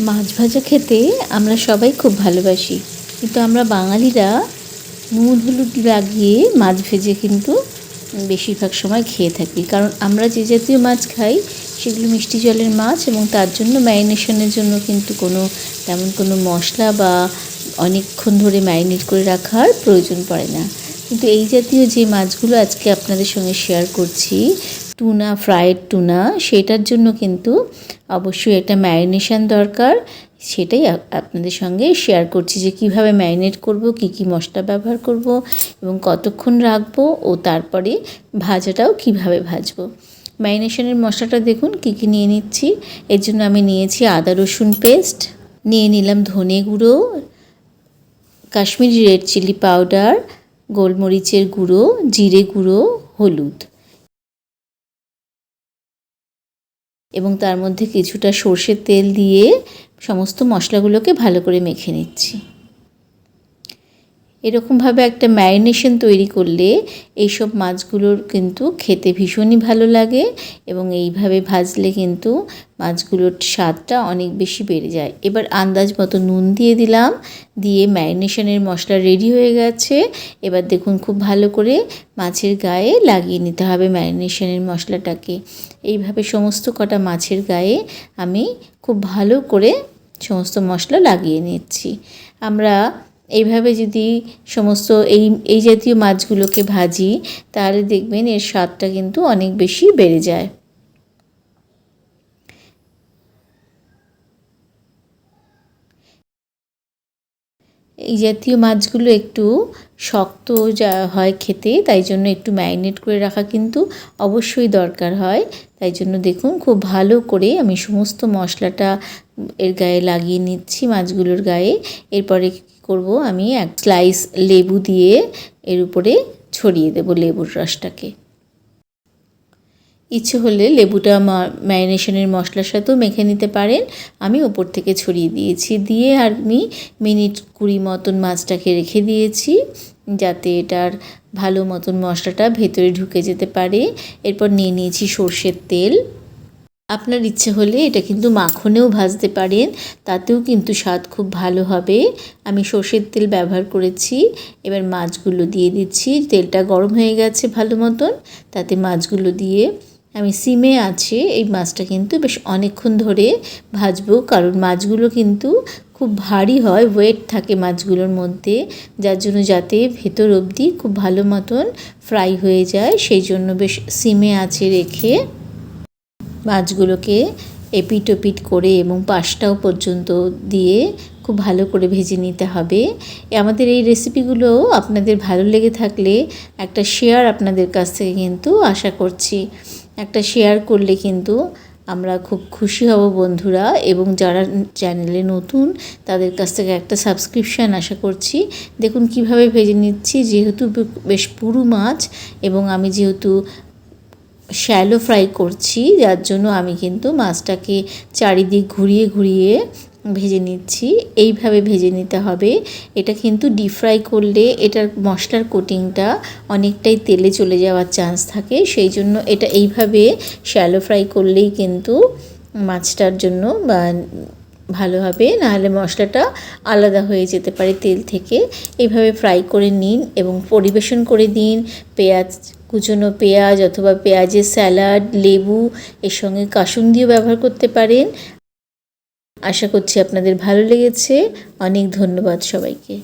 মাছ ভাজা খেতে আমরা সবাই খুব ভালোবাসি, কিন্তু আমরা বাঙালিরা নুন হলুদ লাগিয়ে মাছ ভেজে কিন্তু বেশিরভাগ সময় খেয়ে থাকি। কারণ আমরা যে জাতীয় মাছ খাই সেগুলো মিষ্টি জলের মাছ, এবং তার জন্য ম্যারিনেশনের জন্য কিন্তু তেমন কোনো মশলা বা অনেকক্ষণ ধরে ম্যারিনেট করে রাখার প্রয়োজন পড়ে না। কিন্তু এই জাতীয় যে মাছগুলো আজকে আপনাদের সঙ্গে শেয়ার করছি, টুনা, ফ্রাইড টুনা, সেটার জন্য কিন্তু অবশ্যই একটা ম্যারিনেশন দরকার। সেটাই আপনাদের সঙ্গে শেয়ার করছি যে কিভাবে ম্যারিনেট করব, কি মশলা ব্যবহার করব এবং কতক্ষণ রাখবো, ও তারপরে ভাজাটাও কিভাবে ভাজবো। ম্যারিনেশনের মশলাটা দেখুন কি নিয়ে নিচ্ছি। এর জন্য আমি নিয়েছি আদা রসুন পেস্ট, নিয়ে নিলাম ধনে গুঁড়ো, কাশ্মীরি রেড চিলি পাউডার, গোলমরিচের গুঁড়ো, জিরে গুঁড়ো, হলুদ, এবং তার মধ্যে কিছুটা সর্ষের তেল দিয়ে সমস্ত মশলাগুলোকে ভালো করে মেখে নিচ্ছি। এরকমভাবে একটা ম্যারিনেশন তৈরি করলে এইসব মাছগুলোর কিন্তু খেতে ভীষণই ভালো লাগে, এবং এইভাবে ভাজলে কিন্তু মাছগুলোর স্বাদটা অনেক বেশি বেড়ে যায়। এবার আন্দাজ মতো নুন দিয়ে দিলাম, দিয়ে ম্যারিনেশনের মশলা রেডি হয়ে গেছে। এবার দেখুন খুব ভালো করে মাছের গায়ে লাগিয়ে নিতে হবে ম্যারিনেশনের মশলাটাকে। এইভাবে সমস্ত কটা মাছের গায়ে আমি খুব ভালো করে সমস্ত মশলা লাগিয়ে নিচ্ছি। আমরা এইভাবে যদি সমস্ত এই জাতীয় মাছগুলোকে ভাজি, তাহলে দেখবেন এর স্বাদটা কিন্তু অনেক বেশি বেড়ে যায়। এই জাতীয় মাছগুলো একটু শক্ত হয় খেতে, তাই জন্য একটু ম্যারিনেট করে রাখা কিন্তু অবশ্যই দরকার হয়। তাই জন্য দেখুন খুব ভালো করে আমি সমস্ত মশলাটা এর গায়ে লাগিয়ে নিচ্ছি, মাছগুলোর গায়ে। এরপরে কী করবো, আমি এক স্লাইস লেবু দিয়ে এর উপরে ছড়িয়ে দেবো লেবুর রসটাকে। ইচ্ছে হলে লেবুটা ম্যারিনেশনের মশলার সাথেও মেখে নিতে পারেন। আমি ওপর থেকে ছড়িয়ে দিয়েছি, দিয়ে আমি মিনিট 20 মতন মাছটাকে রেখে দিয়েছি, যাতে এটার ভালো মতন মশলাটা ভেতরে ঢুকে যেতে পারে। এরপর নিয়ে নিয়েছি সর্ষের তেল। আপনার ইচ্ছে হলে এটা কিন্তু মাখনেও ভাজতে পারেন, তাতেও কিন্তু স্বাদ খুব ভালো হবে। আমি সর্ষের তেল ব্যবহার করেছি। এবার মাছগুলো দিয়ে দিচ্ছি। তেলটা গরম হয়ে গেছে ভালো মতন, তাতে মাছগুলো দিয়ে আমি সিমে আছে এই মাছটা কিন্তু বেশ অনেকক্ষণ ধরে ভাজবো, কারণ মাছগুলো কিন্তু খুব ভারী হয়, ওয়েট থাকে মাছগুলোর মধ্যে, যার জন্য যাতে ভেতর অবধি খুব ভালো মতন ফ্রাই হয়ে যায়, সেই জন্য বেশ সিমে আছে রেখে মাছগুলোকে এপিট ওপিট করে এবং পাশটাও পর্যন্ত দিয়ে খুব ভালো করে ভেজে নিতে হবে। আমাদের এই রেসিপিগুলো আপনাদের ভালো লেগে থাকলে একটা শেয়ার আপনাদের কাছ থেকে কিন্তু আশা করছি। একটা শেয়ার করলে কিন্তু আমরা খুব খুশি হব বন্ধুরা, এবং যারা চ্যানেলে নতুন তাদের কাছ থেকে একটা সাবস্ক্রিপশান আশা করছি। দেখুন কিভাবে ভেজে নিচ্ছি, যেহেতু বেশ পুরু মাছ এবং আমি যেহেতু শ্যালো ফ্রাই করছি, যার জন্য আমি কিন্তু মাছটাকে চারিদিক ঘুরিয়ে ঘুরিয়ে ভেজে নিচ্ছি। এইভাবে ভেজে নিতে হবে। এটা কিন্তু ডিপ ফ্রাই করলে এটার মশলার কোটিংটা অনেকটাই তেলে চলে যাওয়ার চান্স থাকে, সেই জন্য এটা এইভাবে শ্যালো ফ্রাই করলেই কিন্তু মাছটার জন্য ভালো হবে, নাহলে মশলাটা আলাদা হয়ে যেতে পারে তেল থেকে। এইভাবে ফ্রাই করে নিন এবং পরিবেশন করে দিন। কুচনো পেঁয়াজ অথবা পেঁয়াজের স্যালাড, লেবু, এর সঙ্গে কাসুন্দিও ব্যবহার করতে পারেন। আশা করছি আপনাদের ভালো লেগেছে। অনেক ধন্যবাদ সবাইকে।